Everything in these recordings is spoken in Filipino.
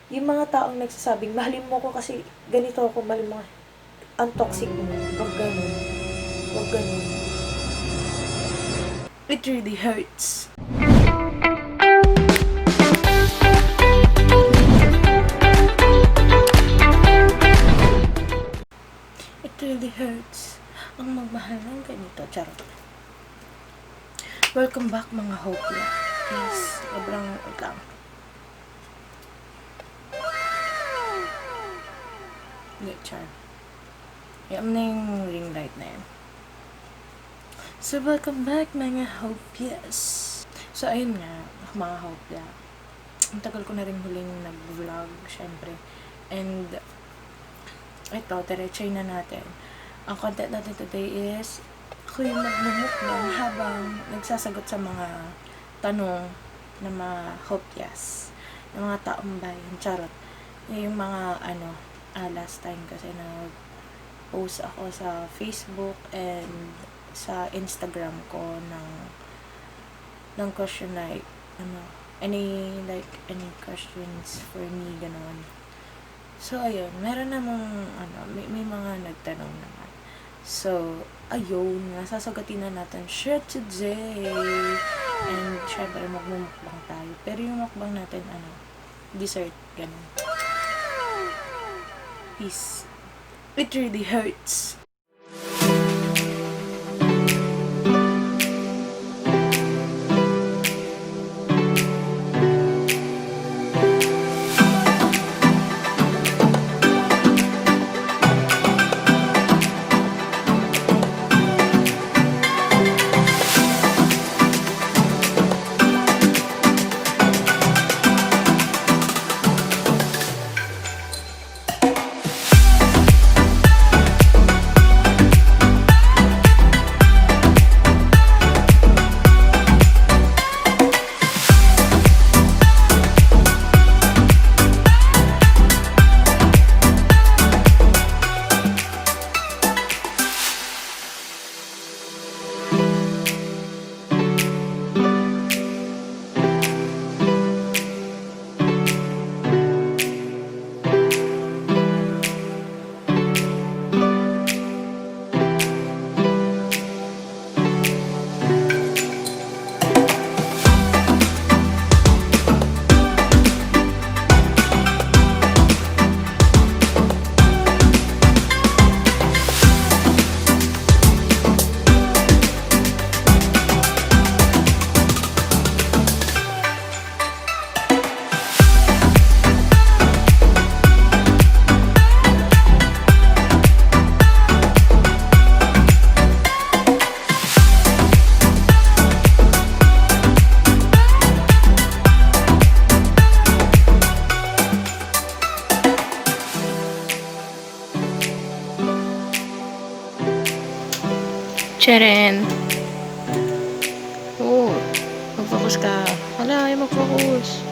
Yung mga taong nagsasabing, mahalin mo ko kasi ganito ako, mahalin mo. Ang toxic mo. Huwag ganun. Huwag ganun. It really hurts. It really hurts. Ang magmahal ng ganito. Charot. Welcome back mga hopla. Yes, sobrang lang. Hindi, char. Yan na yung ring light na yan. So, welcome back mga hopias. So, ayun nga, mga hopla. Ang tagal ko na rin huling nag-vlog, syempre. And, ito, diretsay na natin. Ang content natin today is, ako yung magmumukbang habang nagsasagot sa mga tanong ng mga hopias, ng mga taong bayan. Charot. Yung mga, last time kasi nag-post ako sa Facebook and sa Instagram ko ng question like, any questions for me, gano'n. So, ayun, meron namang, may mga nagtanong naman. So, ayun, sasagutin na natin siya today. And, syempre, magmumukbang tayo. Pero yung mukbang natin, dessert, gano'n. Peace. It really hurts. Cheren. Oo. Mag-focus ka. Wala, ayaw mag-focus.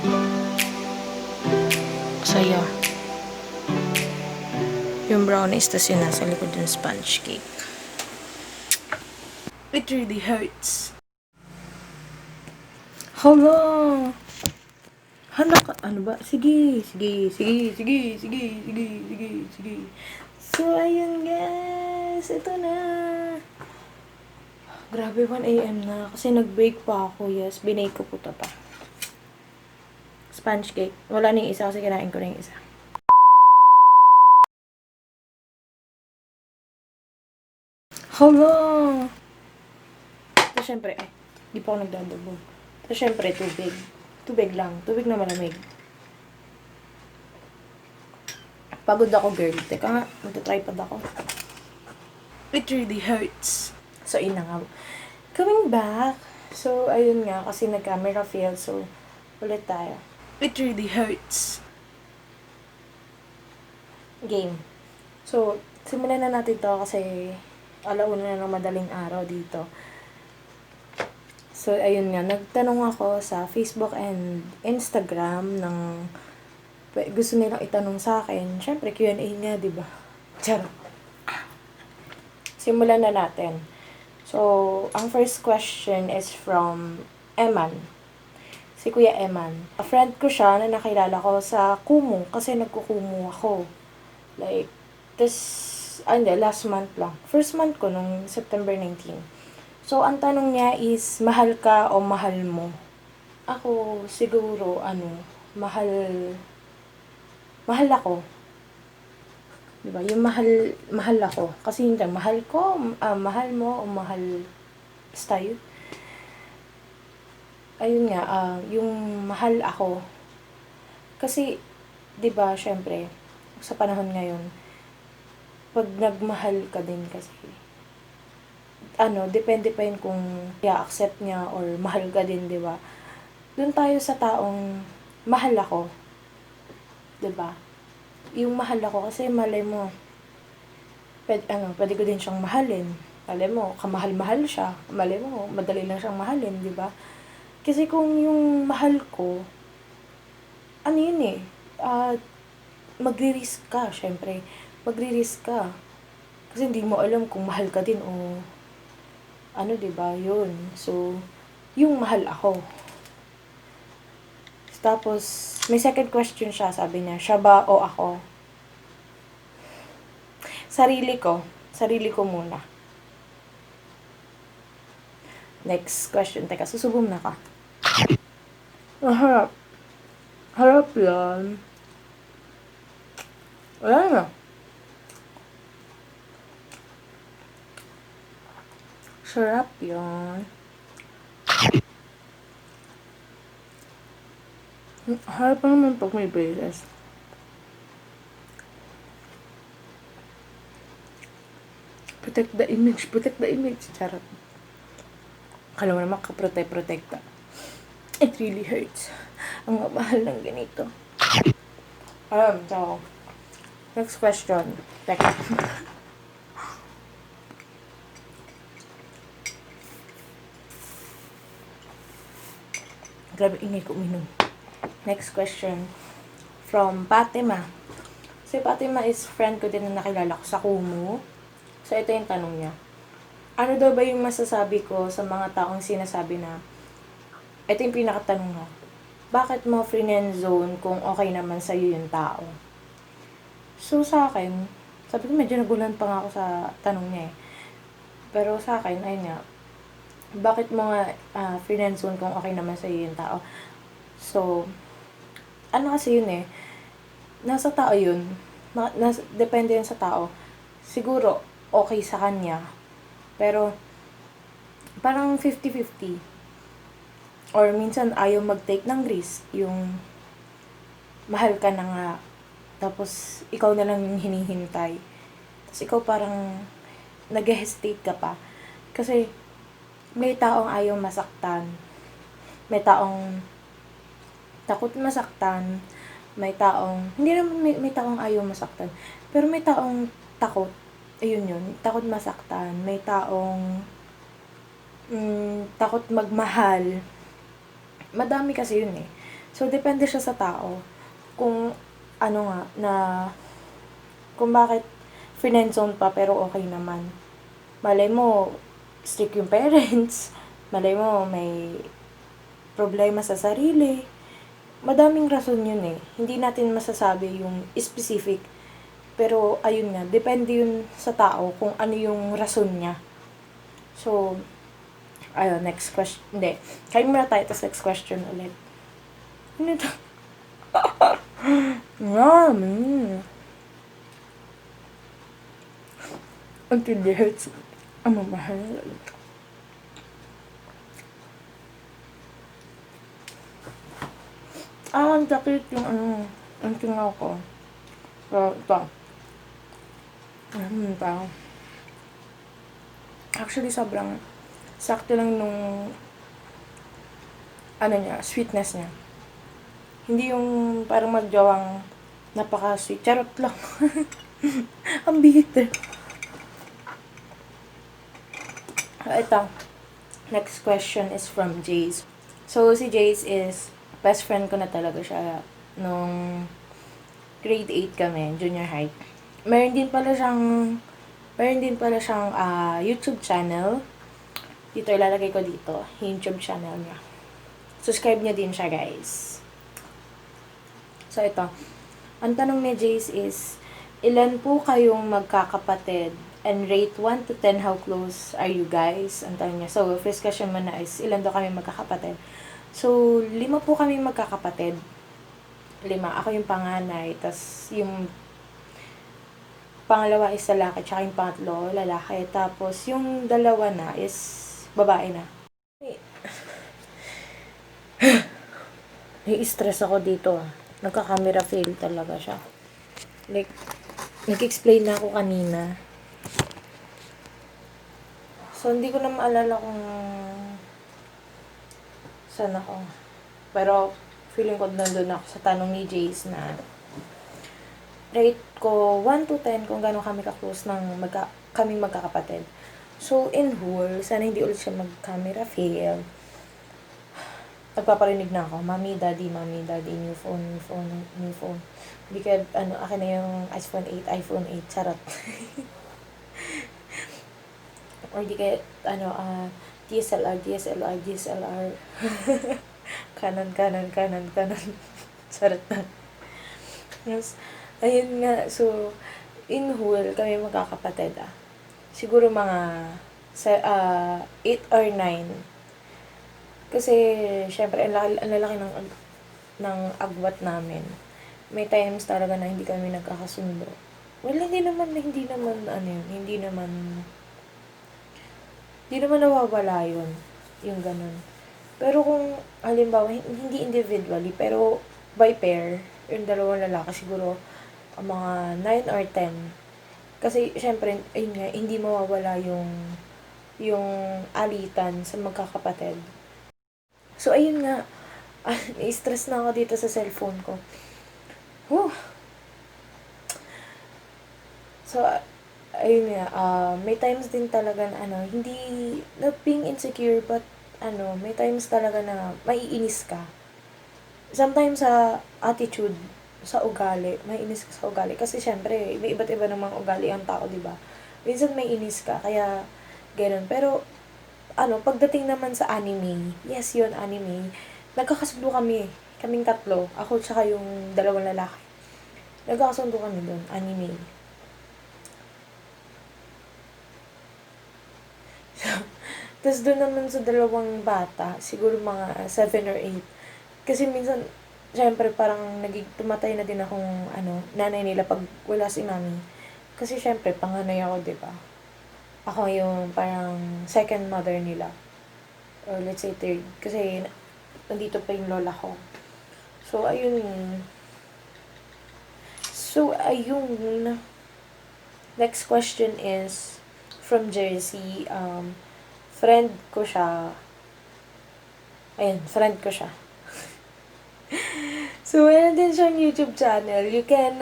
Saya. Yung brownies, tas yun nasa likod yung sponge cake. It really hurts. Hala! Hala ka, ano ba? Sige. So, ayun guys. Ito na. Grabe, 1 AM na. Kasi nag-bake pa ako. Yes, binake ko po ito pa. Sponge cake. Wala na yung isa kasi kinain ko na yung isa. Hala! So, syempre, di pa ako nagdadabog. So, syempre, tubig. Tubig lang. Tubig na malamig. Pagod ako, girl. Teka nga, magta-tripod ako. It really hurts. So, ina nga. Coming back. So, ayun nga, kasi nag-camera fail. So, ulit tayo. It really hurts. Game. So, simulan na natin to kasi alauna na ng madaling araw dito. So, ayun nga, nagtanong ako sa Facebook and Instagram ng gusto nilang itanong sa akin. Syempre, Q&A nga, diba? Charot. Simulan na natin. So, ang first question is from Eman. Si Kuya Eman. A friend ko siya na nakilala ko sa Kumu kasi nagkukumu ako. Like, hindi, last month lang. First month ko nung September 19. So, ang tanong niya is, mahal ka o mahal mo? Ako, siguro, mahal ako. Diba? Yung mahal ako. Kasi hindi, mahal ko, mahal mo, o mahal style. Ayun nga, yung mahal ako. Kasi, diba, syempre, sa panahon ngayon, pag nagmahal ka din kasi, depende pa yun kung i-accept niya or mahal ka din, diba? Doon tayo sa taong mahal ako. Diba? Yung mahal ako kasi malay mo, pwede ko din siyang mahalin. Malay mo, kamahal-mahal siya. Malay mo, madali lang siyang mahalin, diba? Kasi kung yung mahal ko, yun eh, magre-risk ka, syempre. Magre-risk ka. Kasi hindi mo alam kung mahal ka din o diba, yun. So, yung mahal ako. Tapos, may second question siya, sabi niya, siya ba o ako? Sarili ko muna. Next question, teka, susubong na ka. Harap yan. Wala na. Sarap yan. Harap pa naman pag may braces. Protect the image. Charot. Kala mo naman kaprotect-protecta. It really hurts. Ang mahal ng ganito. So, next question. Teka. Grabe, ingay ko uminom. Next question. From Fatima. Si Fatima is friend ko din na nakilala ko sa Kumu. So, ito yung tanong niya. Ano daw ba yung masasabi ko sa mga taong sinasabi na, ito yung pinakatanong nga, bakit mo friend zone kung okay naman sa'yo yung tao? So, sa akin, sabi ko medyo nagulan pa nga ako sa tanong niya eh. Pero sa akin, ayun nga, bakit mo nga friend zone kung okay naman sa'yo yung tao? So, kasi yun eh, nasa tao yun, depende yun sa tao. Siguro, okay sa kanya, pero, parang 50-50. Or minsan ayaw mag-take ng risk, yung mahal ka na nga, tapos ikaw na lang yung hinihintay. Tapos ikaw parang nag-hesitate ka pa. Kasi may taong ayaw masaktan. May taong takot masaktan. May taong, hindi naman may taong ayaw masaktan. Pero may taong takot, takot masaktan. May taong takot magmahal. Madami kasi yun eh. So, depende siya sa tao. Kung, kung bakit friendzone pa pero okay naman. Malay mo, strict yung parents. Malay mo, may problema sa sarili. Madaming rason yun eh. Hindi natin masasabi yung specific. Pero, ayun nga, depende yun sa tao kung ano yung rason niya. So, ayun, next question. Hindi. Kain muna tayo, tapos next question ulit. Ano ito? Until the hurts. Ang mamahal. Ang sakit yung ang tingaw ko. So, ito. Ito. Actually, sobrang sakto lang nung sweetness niya. Hindi yung parang magjawang napaka-sweet. Charot lang. Ang bitter. Ito. Next question is from Jace. So, si Jace is best friend ko na talaga siya nung grade 8 kami, junior high. Meron din pala siyang YouTube channel. Dito, ilalagay ko dito, yung YouTube channel niya. Subscribe niyo din siya, guys. So, ito. Ang tanong ni Jace is, ilan po kayong magkakapatid? And rate 1 to 10, how close are you guys? Ang tanong niya. So, first question mo na is, ilan daw kami magkakapatid? So, 5 po kami magkakapatid. 5. Ako yung panganay. Tapos, yung pangalawa is lalaki. Tsaka yung pangatlo, lalaki. Tapos, yung dalawa na is babae na. Nai-stress ako dito. Nagka-camera fail talaga siya. Like, nag-explain na ako kanina. So, hindi ko na maalala kung saan ako. Pero, feeling ko nandun ako sa tanong ni Jace na rate ko 1 to 10 kung gano'n kami ka-close ng kaming magkakapatid. So, in whole, sana hindi ulit siya mag-camera fail. Nagpaparinig na ako, Mommy, Daddy, new phone. Because, akin na yung iPhone 8, charot. Or di kaya, DSLR. kanan. Charot na. Yes. Ayun nga, so, in whole, kami magkakapatid, siguro mga 8 or 9. Kasi, syempre, ang lalaki ng agwat namin. May times talaga na hindi kami nagkakasundo. Well, hindi naman nawawala yun. Yung ganun. Pero kung, halimbawa, hindi individually, pero by pair, yung dalawang lalaki, siguro, mga 9 or 10. Kasi, syempre, ayun nga, hindi mawawala yung alitan sa magkakapatid. So, ayun nga. I-stress na ako dito sa cellphone ko. Whew. So, ayun nga. May times din talaga na, hindi, not being insecure, but, may times talaga na maiinis ka. Sometimes sa attitude, sa ugali, maiinis ka sa ugali. Kasi, syempre, may iba't iba namang ugali ang tao, diba? Minsan may inis ka, kaya, ganun. Pero, pagdating naman sa anime, yes, yun, anime, nagkakasundo kami. Kaming 3. Ako tsaka yung 2 lalaki. Nagkakasundo kami doon, anime. Tapos doon naman sa 2 bata, siguro mga 7 or 8. Kasi minsan, syempre parang tumatay na din akong nanay nila pag wala si mami. Kasi syempre, panganay ako, diba? Ako yung parang second mother nila. Or let's say third. Kasi nandito pa yung lola ko. So, ayun. Next question is from Jersey. Friend ko siya. Ayun, friend ko siya. So, meron din siyang YouTube channel. You can,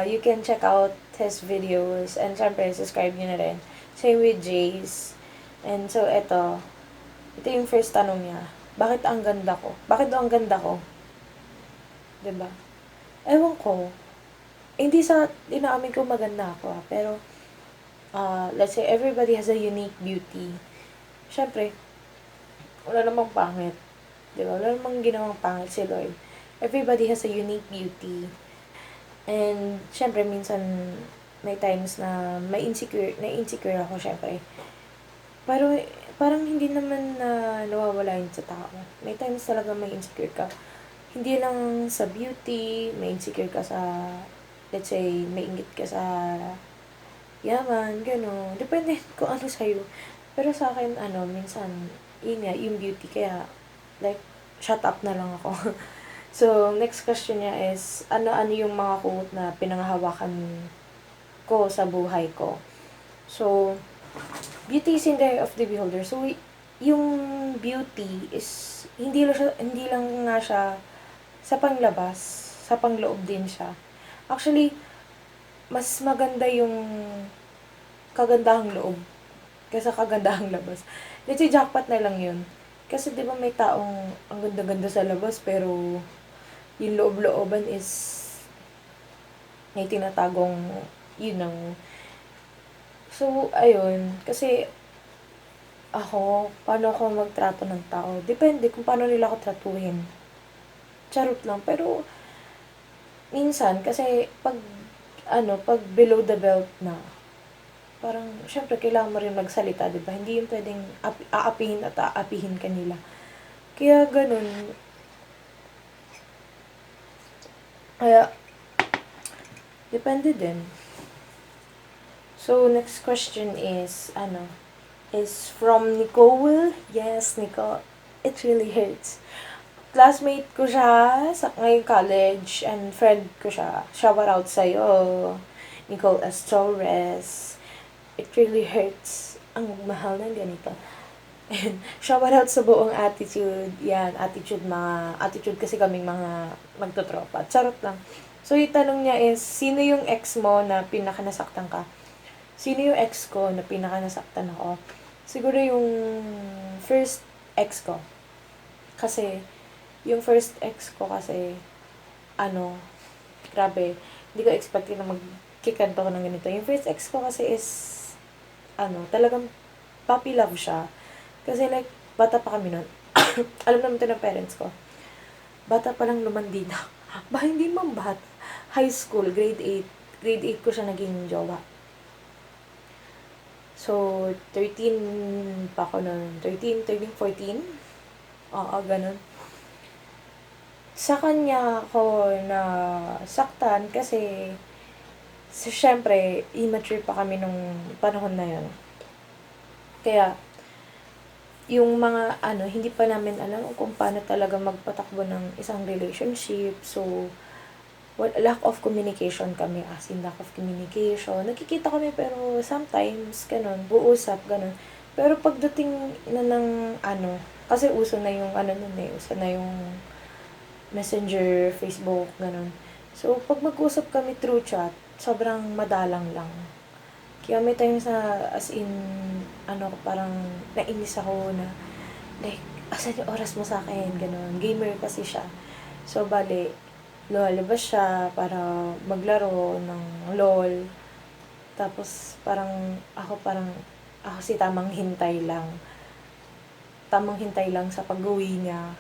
you can check out his videos. And syempre, subscribe nyo na rin. Same with Jace. And so, ito yung first tanong niya. Bakit ang ganda ko? Bakit daw ang ganda ko? Diba? Ewan ko. Hindi inaamin ko maganda ako, pero, let's say, everybody has a unique beauty. Syempre, wala namang pangit. Diba? Wala namang ginawang pangit si Lord. Everybody has a unique beauty. And, syempre, minsan, may times na na-insecure ako, syempre. Pero, parang hindi naman nawawala yun sa tao. May times talaga may insecure ka. Hindi lang sa beauty, may insecure ka sa, let's say, may ingit ka sa yaman, gano'n. Depende kung ano sa'yo. Pero sa akin, minsan, yun nga, yung beauty. Kaya, like, shut up na lang ako. So, next question niya is, ano yung mga quote na pinanghahawakan ko sa buhay ko. So, beauty is in the eye of the beholder. So, yung beauty is, hindi lang nga siya sa panglabas, sa pangloob din siya. Actually, mas maganda yung kagandahang loob kaysa kagandahang labas. Let's say, jackpot na lang yun. Kasi, di ba may taong ang ganda-ganda sa labas, pero yung loob-looban is may tinatagong, So, ayun. Kasi, ako, paano ako magtrato ng tao. Depende kung paano nila ako tratuhin. Charot lang. Pero, minsan, kasi, pag below the belt na, parang, syempre, kailangan mo rin magsalita, di ba? Hindi yung pwedeng aapihin at aapihin ka nila. Kaya, ganun. Kaya, depende din. So, next question is from Nicole. Yes, Nicole. It really hurts. Classmate ko siya sa ngayong college and friend ko siya. Shout out sa'yo, Nicole S. Torres. It really hurts ang mahal ng ganito. And shout out sa buong attitude. Yan, attitude kasi kaming mga magtotropa. Charot lang. So, yung tanong niya is, sino yung ex mo na pinakanasaktan ka? Sino yung ex ko na pinakanasaktan ako? Siguro yung first ex ko. Kasi, yung first ex ko kasi, grabe, hindi ko expectin na magkikanto ko ng ganito. Yung first ex ko kasi is, talagang puppy love siya. Kasi like, bata pa kami nun. Alam naman ito ng parents ko. Bata pa lang lumandi na. Ba, hindi man bata. High school, grade 8. Grade 8 ko siya naging jowa. So, 13 pa ako nun. 13, 14. Oo, ganun. Sa kanya ako na saktan kasi syempre, immature pa kami nung panahon na yun. Kaya, yung mga hindi pa namin alam kung paano talaga magpatakbo ng isang relationship. So, lack of communication kami, as in lack of communication. Nakikita kami pero sometimes, ganun, buusap, ganun. Pero pagdating na ng kasi uso na yung uso na yung Messenger, Facebook, ganun. So, pag mag-usap kami through chat, sobrang madalang lang. Kaya may times na, as in, parang nainis ako na, like, asan yung oras mo sa akin, ganun. Gamer kasi siya. So, bali, lalabas siya para maglaro ng LOL. Tapos, ako si tamang hintay lang. Tamang hintay lang sa pag-uwi niya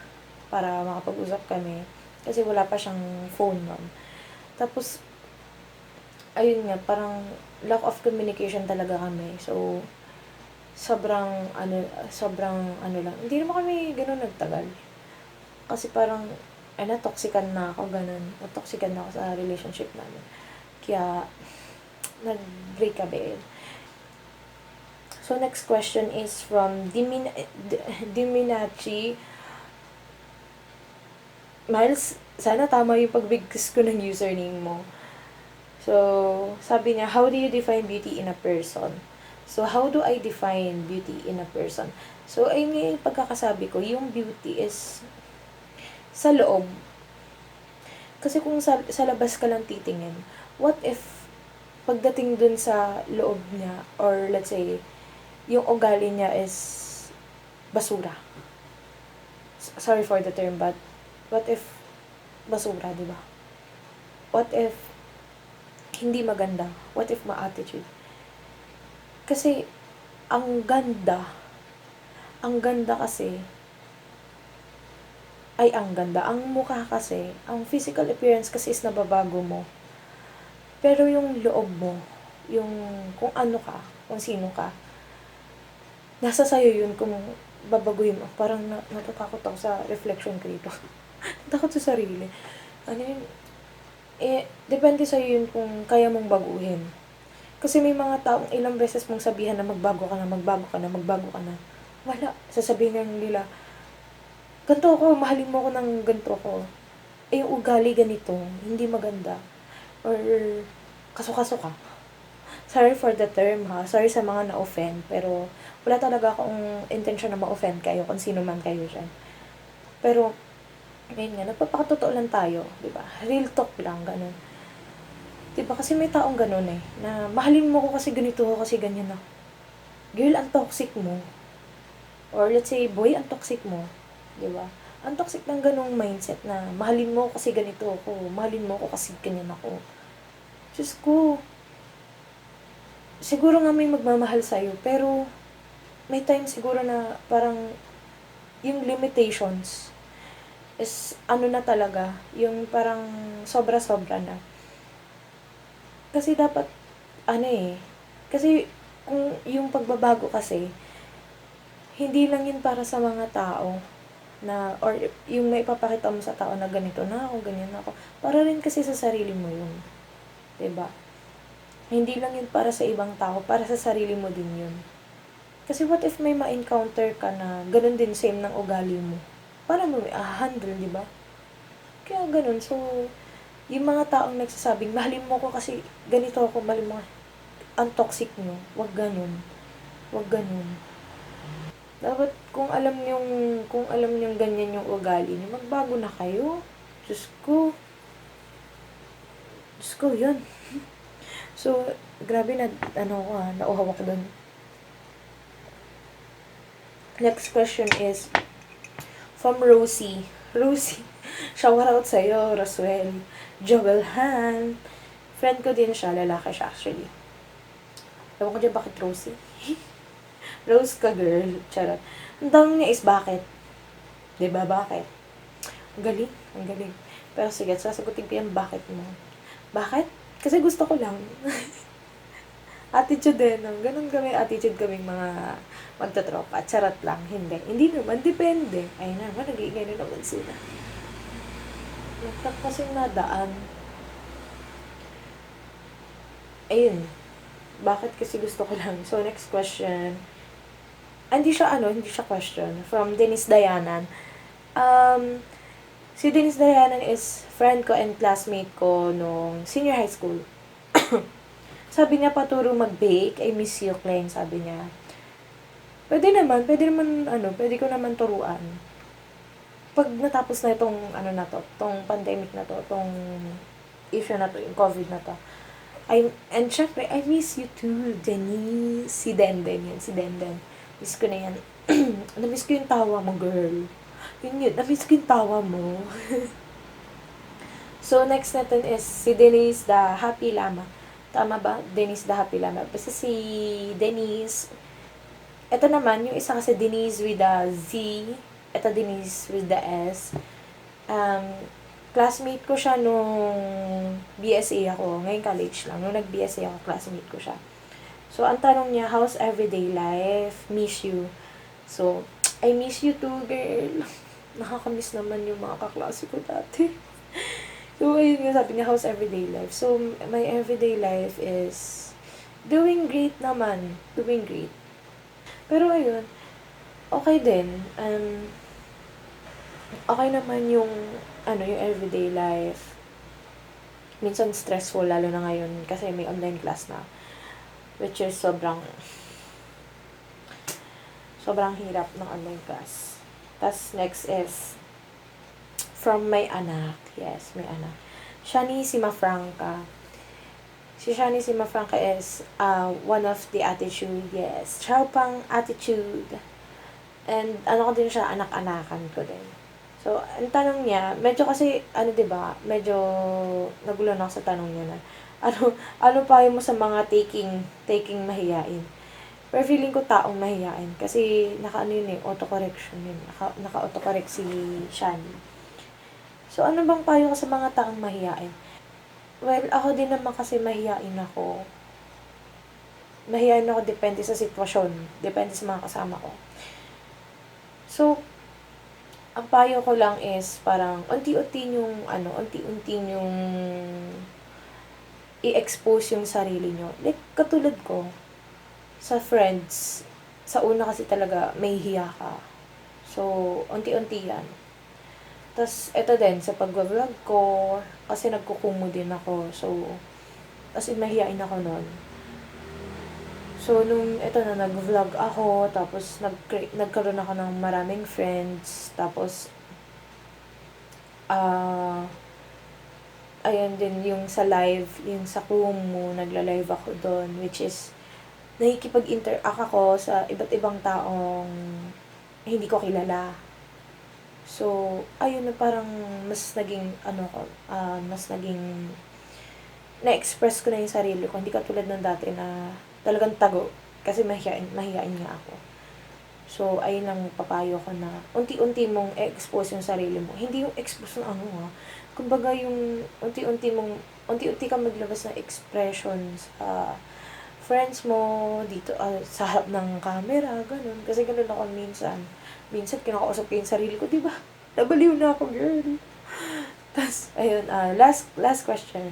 para makapag-usap kami. Kasi wala pa siyang phone nun. Tapos, ayun nga, parang lack of communication talaga kami. So, sobrang lang. Hindi naman kami ganun nagtagal. Kasi parang, natoxican na ako, ganun. Natoxican na ako sa relationship namin. Kaya, nag-break kami. So, next question is from Diminachi. Miles, sana tama yung pagbigkas ko ng username mo. So, sabi niya, how do you define beauty in a person? So, how do I define beauty in a person? So, ayun yung pagkakasabi ko, yung beauty is sa loob. Kasi kung sa labas ka lang titingin, what if pagdating dun sa loob niya, or let's say, yung ugali niya is basura. Sorry for the term, but what if basura, di ba? What if hindi maganda? What if ma-attitude? Kasi, ang ganda kasi, ang mukha kasi, ang physical appearance kasi is nababago mo. Pero yung loob mo, yung kung ano ka, kung sino ka, nasa sayo yun kung babaguhin mo. Parang natatakot ako sa reflection ko dito. Takot sa sarili. Depende sa'yo yun kung kaya mong baguhin. Kasi may mga taong ilang beses mong sabihan na magbago ka na. Wala. Sasabihin lang nila, ganito ako, mahalin mo ako ng ganito ko. Yung ugali ganito, hindi maganda. Or, kaso-kaso ka. Sorry for the term ha. Sorry sa mga na-offend. Pero, wala talaga akong intention na ma-offend kayo kung sino man kayo dyan. Pero, ngayon nga, nagpapakatotoo lang tayo, di ba? Real talk lang, ganun. Di ba? Kasi may taong ganun na mahalin mo ko kasi ganito ako, kasi ganyan ako. Girl, ang toxic mo. Or let's say, boy, ang toxic mo. Di ba? Ang toxic ng ganung mindset na mahalin mo ko kasi ganito ako, mahalin mo ko kasi ganyan ako. Diyos ko, siguro nga may magmamahal sa'yo, pero may time siguro na parang yung limitations is ano na talaga, yung parang sobra-sobra na. Kasi dapat, ano eh, kasi kung yung pagbabago kasi, hindi lang yun para sa mga tao na, or yung may ipapakita mo sa tao na ganito na ako, ganyan na ako. Para rin kasi sa sarili mo yun. 'Di ba? Hindi lang yun para sa ibang tao, para sa sarili mo din yun. Kasi what if may ma-encounter ka na ganun din same ng ugali mo? Paano mo i-handle, di ba? Kaya ganun. So, yung mga taong nagsasabing, mahalin mo ko kasi ganito ako, mahalin mo. Ang toxic nyo. Wag ganun. Wag ganun. Dapat kung alam nyo ganyan yung ugali nyo, magbago na kayo. Diyos ko. Diyos ko, yun. So, grabe na, nauhaw ako dun. Next question is from Rosie. Rosie, shout out sa'yo, Roswell. Joel Han. Friend ko din siya, lalaki siya actually. Ewan ko dyan bakit Rosie. Rose ka girl. Charot. Ang tanong niya is bakit? Diba bakit? Ang galing. Ang galing. Pero sige, sasagutin ko yan bakit mo. Bakit? Kasi gusto ko lang. Attitude din. No? Ganun kami, attitude kaming mga magtatropa. Charot lang. Hindi. Hindi naman. Depende. Ayun naman. Nag-iingay na naman sila. Nagtak kasing nadaan. Ayun. Bakit kasi gusto ko lang. So, next question. Hindi siya question. From Denise Dayanan. Si Denise Dayanan is friend ko and classmate ko nung senior high school. Sabi niya, paturo mag-bake. I miss you, Cleng, sabi niya. Pwede ko naman turuan. Pag natapos na itong, tong pandemic na to, tong issue na to, yung COVID na to. And syempre, I miss you too, Denise. Si Denden. Miss ko na yan. Namiss ko yung tawa mo, girl. Yun. Namiss ko yung tawa mo. So, next natin is si Denise the Happy Llama. Tama ba? Denise the Happy Llama. Basta si Denise. Ito naman, yung isa kasi Denise with the Z. Ito Denise with the S. Classmate ko siya nung BSA ako. Ngayon college lang. Nung nag-BSA ako, classmate ko siya. So, ang tanong niya, how's everyday life? Miss you. So, I miss you too, girl. Nakakamiss naman yung mga kaklase ko dati. So, ayun nga, sabi niya, how's everyday life? So, my everyday life is doing great naman. Doing great. Pero, ayun, okay din. Okay naman yung everyday life. Minsan stressful, lalo na ngayon, kasi may online class na. Which is sobrang hirap ng online class. Tas next is from my anak. Yes, may anak. Shani Simafranca. Si Shani Simafranca is one of the attitude. Yes, pang attitude. And ko din siya, anak-anakan ko din. So, ang tanong niya, medyo kasi, diba, medyo nagulan ako sa tanong niya na, ano payo mo sa mga taking mahiyain? Pero feeling ko taong mahiyain. Kasi, autocorrection yun. Naka-autocorrect si Shani. So, ano bang payo ko sa mga taong mahiyain? Well, ako din naman kasi mahiyain ako. Mahiyain ako depende sa sitwasyon. Depende sa mga kasama ko. So, ang payo ko lang is parang unti-unti yung i-expose yung sarili nyo. Like, katulad ko, sa friends, sa una kasi talaga may hiya ka. So, unti-unti yan. Tapos, eto din, sa pag-vlog ko, kasi nagkukumo din ako. So, as in, mahihain ako nun. So, nung ito na, nag-vlog ako, tapos nagkaroon ako ng maraming friends, tapos, ayan din, yung sa live, yung sa Kumu, nagla-live ako doon, which is, nakikipag-interact ako sa iba't ibang taong hindi ko kilala. So, ayun na parang mas naging, na-express ko na yung sarili ko. Hindi katulad ng dati na talagang tago. Kasi mahihain nga ako. So, ayun ang papayo ko na unti-unti mong expose yung sarili mo. Hindi yung expose ng kumbaga yung unti-unti kang maglabas ng expression sa friends mo, dito, sa harap ng camera, ganun. Kasi ganun ako minsan. Minsan, kinakausap ko yung sarili ko, diba? Nabaliw na ako, girl. Tapos, ayun, last question.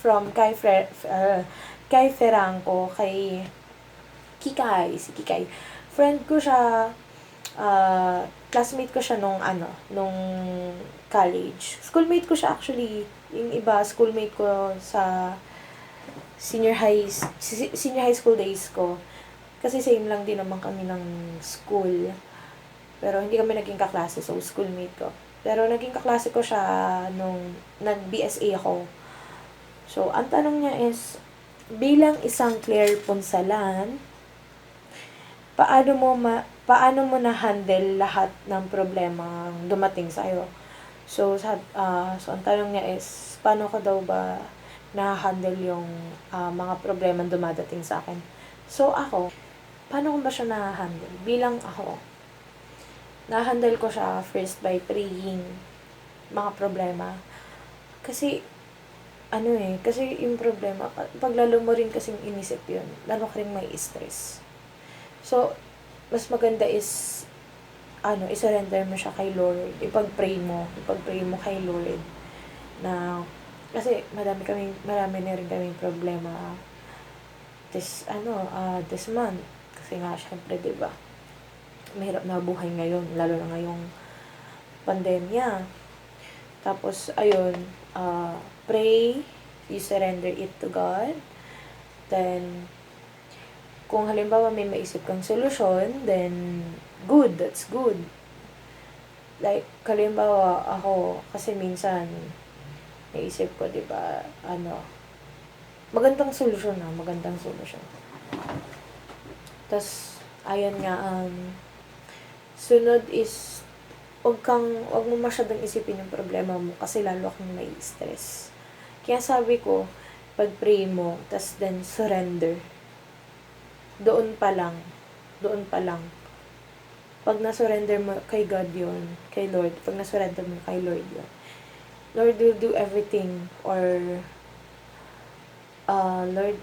From kay Ferranco, kay si Kikay. Friend ko siya, classmate ko siya nung college. Schoolmate ko siya actually. Yung iba, schoolmate ko sa senior high school days ko. Kasi same lang din naman kami ng school. Pero hindi kami naging kaklase, so schoolmate ko. Pero naging kaklase ko siya nung nag-BSA ako. So, ang tanong niya is, bilang isang Claire Punsalan, paano mo na-handle lahat ng problema dumating sa'yo? So, ang tanong niya is, paano ko daw ba na-handle yung mga problema dumadating sa akin? So, ako, paano ko ba siya na-handle? Bilang ako, na-handle ko siya first by praying mga problema. Kasi, kasi yung problema, pag lalo mo rin kasing inisip yun, lalo ka rin may stress. So, mas maganda is, isurrender mo siya kay Lord. Ipag-pray mo kay Lord. Na, kasi marami na rin kaming problema this month. Kasi nga, syempre, diba, mahirap na buhay ngayon, lalo na ngayong pandemya. Tapos, ayun, pray, you surrender it to God. Then, kung halimbawa may maisip kang solusyon, then good, that's good. Like, halimbawa ako, kasi minsan, naisip ko, diba, magandang solusyon. Tas, ayun nga, sunod is, wag mo masyadong isipin yung problema mo kasi lalo kang may stress. Kaya sabi ko, pag-pray mo, tas then surrender. Doon pa lang. Pag na-surrender mo kay God yun, kay Lord, pag na-surrender mo kay Lord yun, Lord will do everything, or Lord,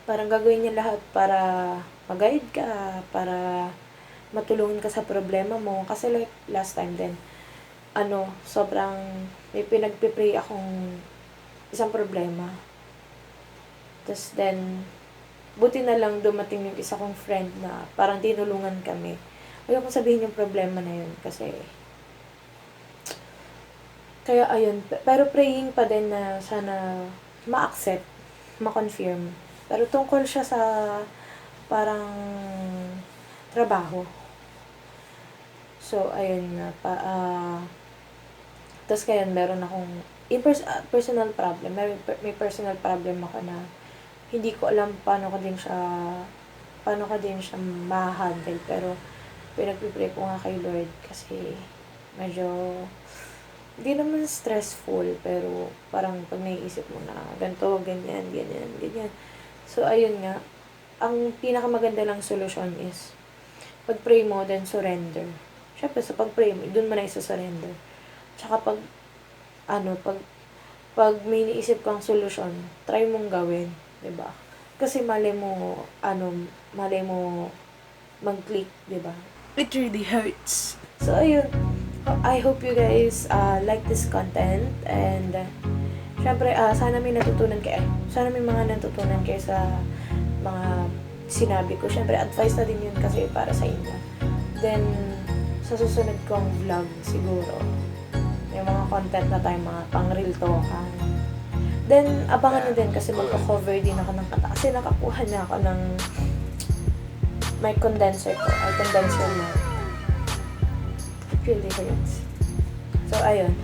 parang gagawin niya lahat para mag-guide ka, para matulungan ka sa problema mo. Kasi like last time din, sobrang may pinagpipray akong isang problema. Tapos then, buti na lang dumating yung isa kong friend na parang tinulungan kami. Ayoko sabihin yung problema na yun kasi kaya ayun, pero praying pa din na sana ma-accept, ma-confirm. Pero tungkol siya sa parang trabaho. So, ayun na tapos kaya meron akong personal problem. May personal problem ako na hindi ko alam paano ko din siya ma-handle. Pero, pinagpipray ko nga kay Lord kasi medyo, hindi naman stressful, pero parang pag naiisip mo na ganito, ganyan. So, ayun nga, ang pinakamaganda lang solusyon is, pag-pray mo, then surrender. Siyempre, sa pag-pray mo, dun mo na isa-surrender. Tsaka pag may naisip kang solusyon, try mong gawin. Diba? Kasi mali mo mag-click, diba? It really hurts. So, ayun. I hope you guys like this content. And, syempre, sana may mga natutunan kayo sa mga sinabi ko. Syempre, advice na din yun kasi para sa inyo. Then, sa susunod kong vlog, siguro, may mga content na tayo, mga pang-real talkan. Then, abangan nyo din kasi magko-cover din ako ng kanta. Kasi nakakuha na ako ng mic condenser ko. Ay, condenser mic. It really hurts. So, ayun.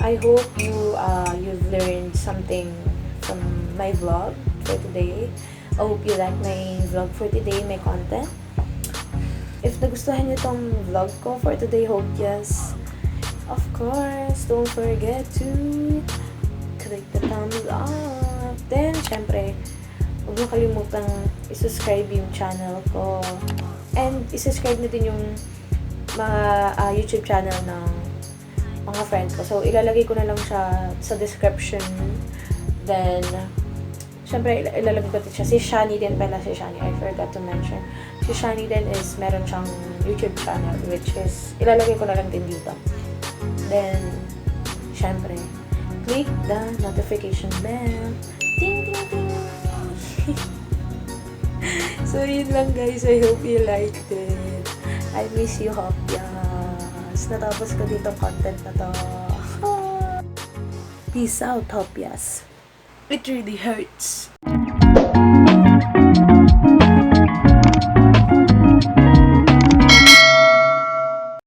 I hope you've learned something from my vlog for today. I hope you like my vlog for today, my content. If nagustuhan nyo tong vlog ko for today, hope yes. Of course, don't forget to click the thumbs up. Then, syempre, huwag mo kalimutang i-subscribe yung channel ko. And i-subscribe na din yung mga YouTube channel ng mga friends ko. So, ilalagay ko na lang siya sa description. Then, syempre, ilalagay ko din siya. Si Shani din pala, si Shani. I forgot to mention. Si Shani din is, meron siyang YouTube channel, which is, ilalagay ko na lang din dito. Then, syempre, click the notification bell. Ting, ting, ting! So, yun lang guys. I hope you liked it. I miss you, Hopyas. Natapos ko dito content na to. Peace out, Hopyas. It really hurts.